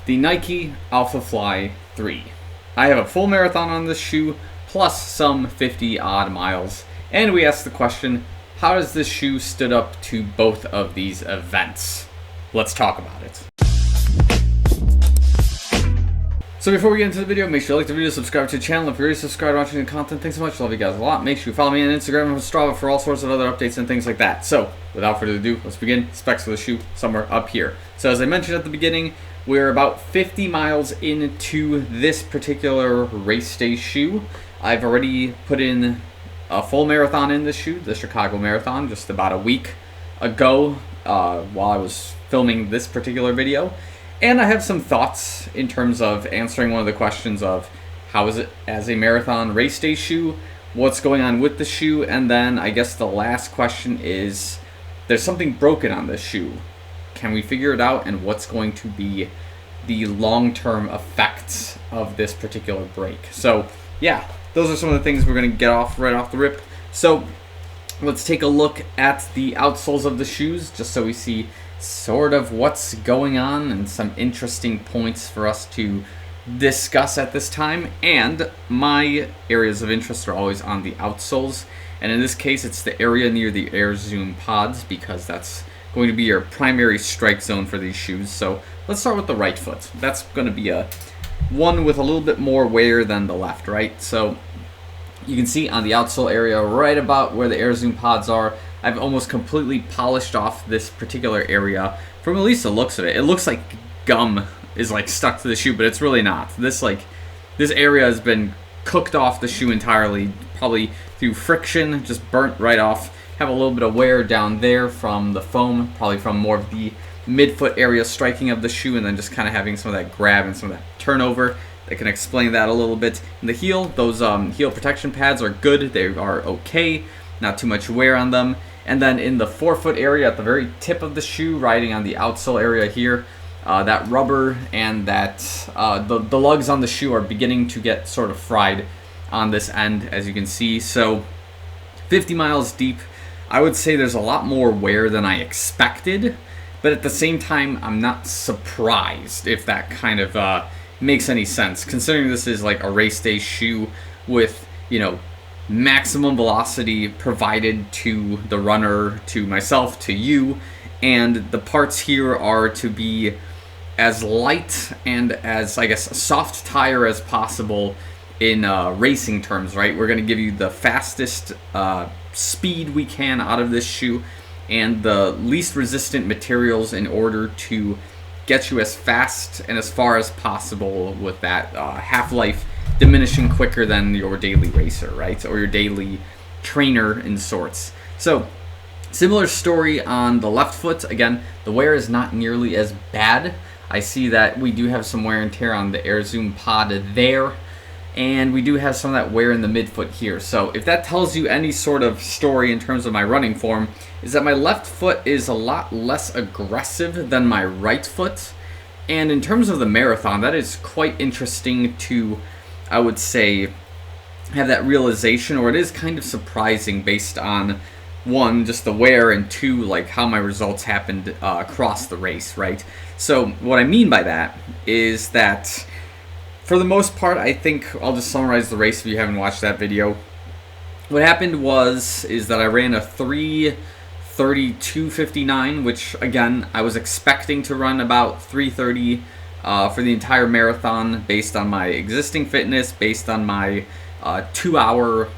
the Nike Alphafly 3. I have a full marathon on this shoe, plus some 50 odd miles, and we asked the question, how does this shoe stood up to both of these events? Let's talk about it. So before we get into the video, make sure you like the video, subscribe to the channel. If you're already subscribed watching the content, thanks so much. Love you guys a lot. Make sure you follow me on Instagram and Strava for all sorts of other updates and things like that. So without further ado, let's begin. Specs of the shoe somewhere up here. So as I mentioned at the beginning, we're about 50 miles into this particular race day shoe. I've already put in a full marathon in this shoe, the Chicago Marathon, just about a week ago while I was filming this particular video. And I have some thoughts in terms of answering one of the questions of how is it as a marathon race day shoe, what's going on with the shoe, and then I guess the last question is, there's something broken on this shoe. Can we figure it out, and what's going to be the long-term effects of this particular break? So yeah, those are some of the things we're going to get off right off the rip. So let's take a look at the outsoles of the shoes, just so we see sort of what's going on and some interesting points for us to discuss at this time. And my areas of interest are always on the outsoles, and in this case it's the area near the Air Zoom pods, because that's going to be your primary strike zone for these shoes. So let's start with the right foot. That's going to be a one with a little bit more wear than the left, right? So you can see on the outsole area, right about where the Air Zoom pods are, I've almost completely polished off this particular area. From at least the looks of it, it looks like gum is like stuck to the shoe, but it's really not. This area has been cooked off the shoe entirely, probably through friction, just burnt right off. Have a little bit of wear down there from the foam, probably from more of the midfoot area striking of the shoe, and then just kind of having some of that grab and some of that turnover. That can explain that a little bit. In the heel, those heel protection pads are good. They are okay. Not too much wear on them. And then in the forefoot area at the very tip of the shoe, riding on the outsole area here, that rubber and that the lugs on the shoe are beginning to get sort of fried on this end, as you can see. So 50 miles deep, I would say there's a lot more wear than I expected, but at the same time, I'm not surprised, if that kind of makes any sense, considering this is like a race day shoe with, you know, maximum velocity provided to the runner, to myself, to you, and the parts here are to be as light and as, I guess, soft tire as possible in racing terms, right? We're going to give you the fastest speed we can out of this shoe and the least resistant materials in order to get you as fast and as far as possible with that half-life diminishing quicker than your daily racer, right? Or your daily trainer in sorts. So similar story on the left foot. Again, the wear is not nearly as bad. I see that we do have some wear and tear on the Air Zoom pod there, and we do have some of that wear in the midfoot here. So if that tells you any sort of story in terms of my running form, is that my left foot is a lot less aggressive than my right foot. And in terms of the marathon, that is quite interesting to, I would say, have that realization, or it is kind of surprising based on, one, just the wear, and two, like how my results happened across the race, right? So what I mean by that is that for the most part, I think I'll just summarize the race if you haven't watched that video. What happened is that I ran a 3:32:59, which again, I was expecting to run about 3:30 for the entire marathon based on my existing fitness, based on my 2-hour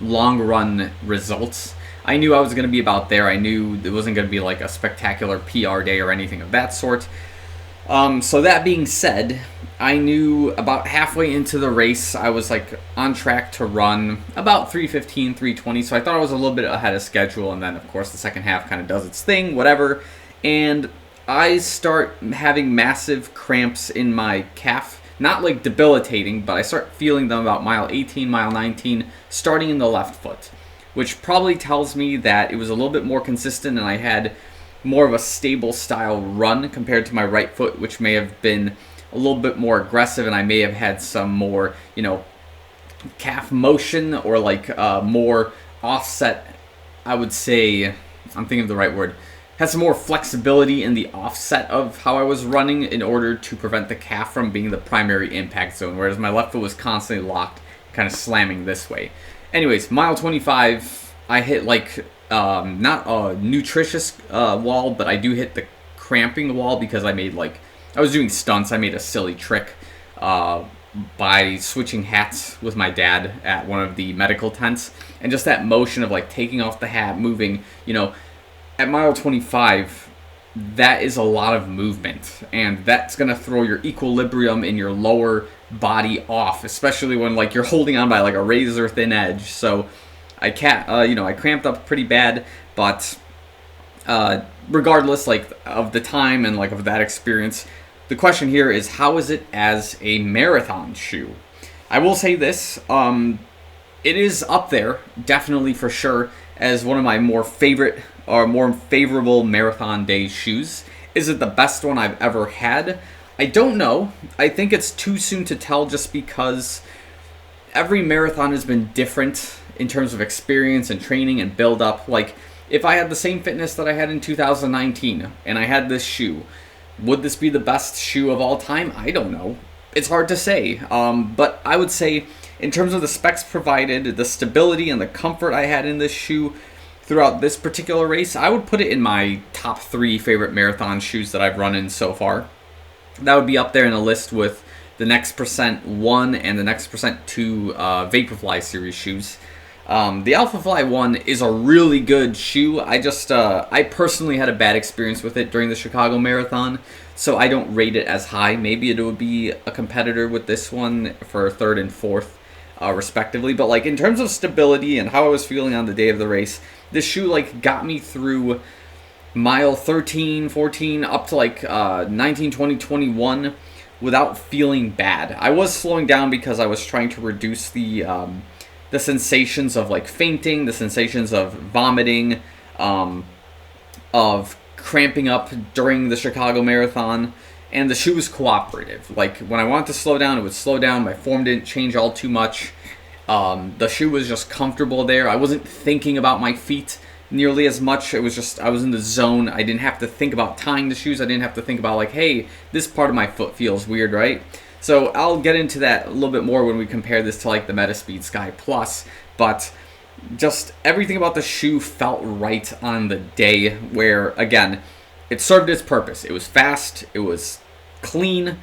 long run results. I knew I was going to be about there. I knew it wasn't going to be like a spectacular PR day or anything of that sort. So that being said, I knew about halfway into the race I was like on track to run about 3:15, 3:20, so I thought I was a little bit ahead of schedule, and then of course the second half kind of does its thing, whatever, and I start having massive cramps in my calf, not like debilitating, but I start feeling them about mile 18, mile 19, starting in the left foot, which probably tells me that it was a little bit more consistent and I had more of a stable style run compared to my right foot, which may have been a little bit more aggressive, and I may have had some more, you know, calf motion or like more offset, I would say, I'm thinking of the right word, had some more flexibility in the offset of how I was running in order to prevent the calf from being the primary impact zone, whereas my left foot was constantly locked, kind of slamming this way. Anyways, mile 25, I hit like not a nutritious wall, but I do hit the cramping wall because I was doing stunts. I made a silly trick by switching hats with my dad at one of the medical tents, and just that motion of like taking off the hat, moving, at mile 25, that is a lot of movement, and that's going to throw your equilibrium in your lower body off, especially when like you're holding on by like a razor thin edge. So I cramped up pretty bad, but regardless like of the time and like of that experience, the question here is, how is it as a marathon shoe? I will say this, it is up there, definitely for sure, as one of my more favorite or more favorable marathon day shoes. Is it the best one I've ever had? I don't know. I think it's too soon to tell, just because every marathon has been different in terms of experience and training and build up. Like, if I had the same fitness that I had in 2019 and I had this shoe, would this be the best shoe of all time? I don't know. It's hard to say. But I would say, in terms of the specs provided, the stability and the comfort I had in this shoe throughout this particular race, I would put it in my top 3 favorite marathon shoes that I've run in so far. That would be up there in a list with the Next Percent 1 and the Next Percent 2 Vaporfly series shoes. The Alphafly 1 is a really good shoe. I personally had a bad experience with it during the Chicago Marathon, so I don't rate it as high. Maybe it would be a competitor with this one for 3rd and 4th, respectively. But like in terms of stability and how I was feeling on the day of the race, this shoe like got me through mile 13, 14, up to like 19, 20, 21 without feeling bad. I was slowing down because I was trying to reduce the sensations of like fainting, the sensations of vomiting, of cramping up during the Chicago Marathon, and the shoe was cooperative. Like when I wanted to slow down, it would slow down. My form didn't change all too much. The shoe was just comfortable there. I wasn't thinking about my feet nearly as much. It was just, I was in the zone. I didn't have to think about tying the shoes. I didn't have to think about like, hey, this part of my foot feels weird, right? So I'll get into that a little bit more when we compare this to like the Metaspeed Sky Plus, but just everything about the shoe felt right on the day, where again, it served its purpose. It was fast, it was clean.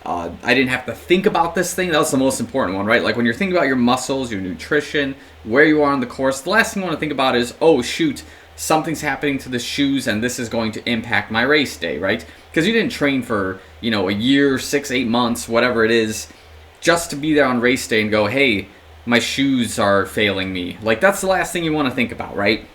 I didn't have to think about this thing. That was the most important one, right? Like when you're thinking about your muscles, your nutrition, where you are on the course, the last thing you want to think about is, oh shoot, something's happening to the shoes and this is going to impact my race day, right? Because you didn't train for, a year, 6, 8 months, whatever it is, just to be there on race day and go, hey, my shoes are failing me. Like, that's the last thing you want to think about, right?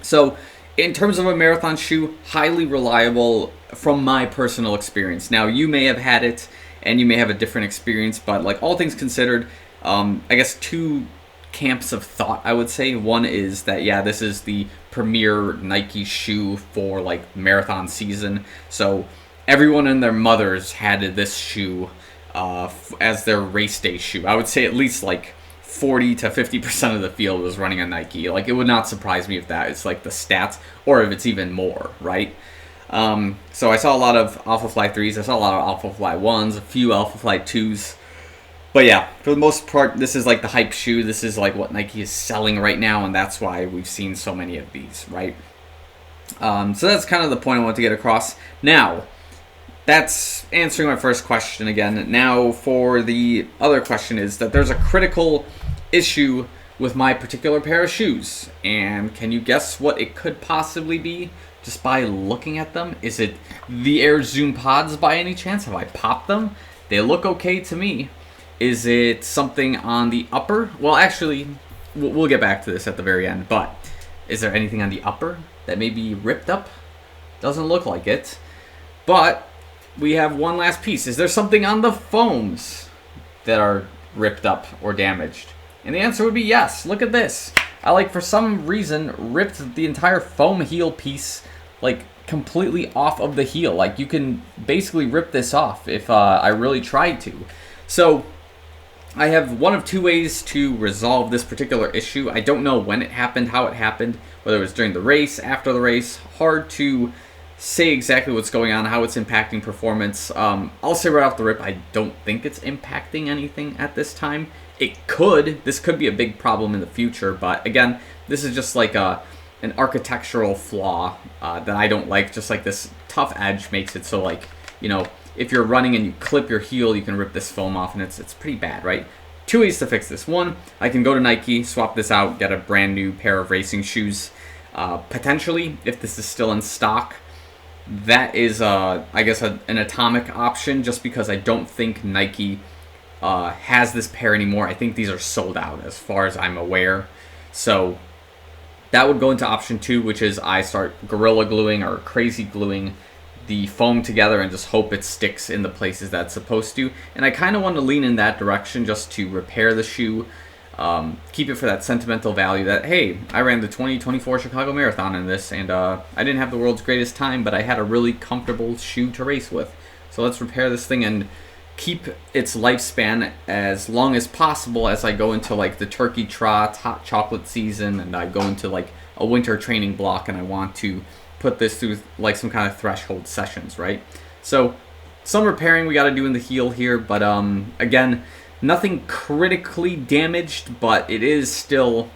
So, in terms of a marathon shoe, highly reliable from my personal experience. Now, you may have had it and you may have a different experience, but like all things considered, I guess 2 camps of thought, I would say. One is that, yeah, this is the premier Nike shoe for like marathon season. So everyone and their mothers had this shoe as their race day shoe. I would say at least like 40 to 50% of the field was running on Nike. Like, it would not surprise me if that is like the stats, or if it's even more, right? So I saw a lot of Alphafly 3s, I saw a lot of Alphafly 1s, a few Alphafly 2s. But yeah, for the most part, this is like the hype shoe. This is like what Nike is selling right now, and that's why we've seen so many of these, right? So that's kind of the point I want to get across. Now, that's answering my first question again. Now, for the other question is that there's a critical issue with my particular pair of shoes. And can you guess what it could possibly be just by looking at them? Is it the Air Zoom Pods by any chance? Have I popped them? They look okay to me. Is it something on the upper? Well, actually, we'll get back to this at the very end, but is there anything on the upper that may be ripped up? Doesn't look like it. But we have one last piece. Is there something on the foams that are ripped up or damaged? And the answer would be yes. Look at this. I, for some reason, ripped the entire foam heel piece, completely off of the heel. You can basically rip this off if I really tried to. So, I have one of two ways to resolve this particular issue. I don't know when it happened, how it happened, whether it was during the race, after the race. Hard to say exactly what's going on, how it's impacting performance. I'll say right off the rip, I don't think it's impacting anything at this time. It could. This could be a big problem in the future, but again, this is just like an architectural flaw that I don't like. Just like this tough edge makes it so, like, you know, if you're running and you clip your heel, you can rip this foam off, and it's pretty bad, right? Two ways to fix this. One, I can go to Nike, swap this out, get a brand new pair of racing shoes. Potentially, if this is still in stock, that is, I guess, an atomic option, just because I don't think Nike has this pair anymore. I think these are sold out as far as I'm aware. So that would go into option 2, which is I start gorilla gluing or crazy gluing the foam together and just hope it sticks in the places that it's supposed to. And I kind of want to lean in that direction just to repair the shoe, keep it for that sentimental value that, hey, I ran the 2024 Chicago Marathon in this, and I didn't have the world's greatest time, but I had a really comfortable shoe to race with. So let's repair this thing and keep its lifespan as long as possible as I go into like the turkey trot, hot chocolate season, and I go into like a winter training block, and I want to put this through like some kind of threshold sessions, right? So some repairing we got to do in the heel here, but again, nothing critically damaged, but it is still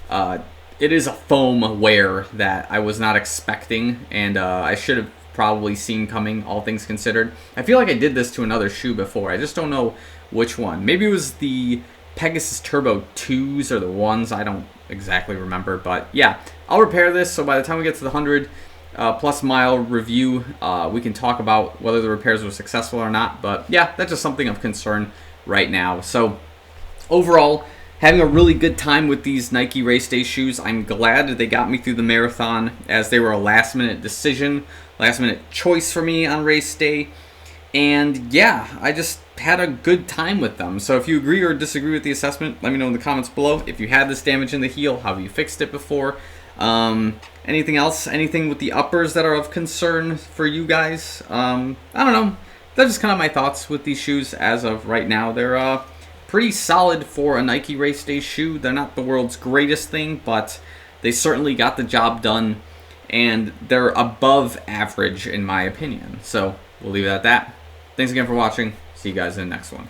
it is a foam wear that I was not expecting, and I should have probably seen coming, all things considered. I feel like I did this to another shoe before. I just don't know which one. Maybe it was the Pegasus Turbo 2s or the 1s. I don't exactly remember, but yeah, I'll repair this. So by the time we get to the 100 plus mile review, we can talk about whether the repairs were successful or not. But yeah, that's just something of concern right now. So overall, having a really good time with these Nike Race Day shoes. I'm glad that they got me through the marathon, as they were a last minute decision, last minute choice for me on race day. And yeah, I just had a good time with them. So if you agree or disagree with the assessment, let me know in the comments below. If you had this damage in the heel, how have you fixed it before? Anything else? Anything with the uppers that are of concern for you guys? I don't know. That's just kind of my thoughts with these shoes as of right now. They're pretty solid for a Nike Race Day shoe. They're not the world's greatest thing, but they certainly got the job done, and they're above average in my opinion. So we'll leave it at that. Thanks again for watching. See you guys in the next one.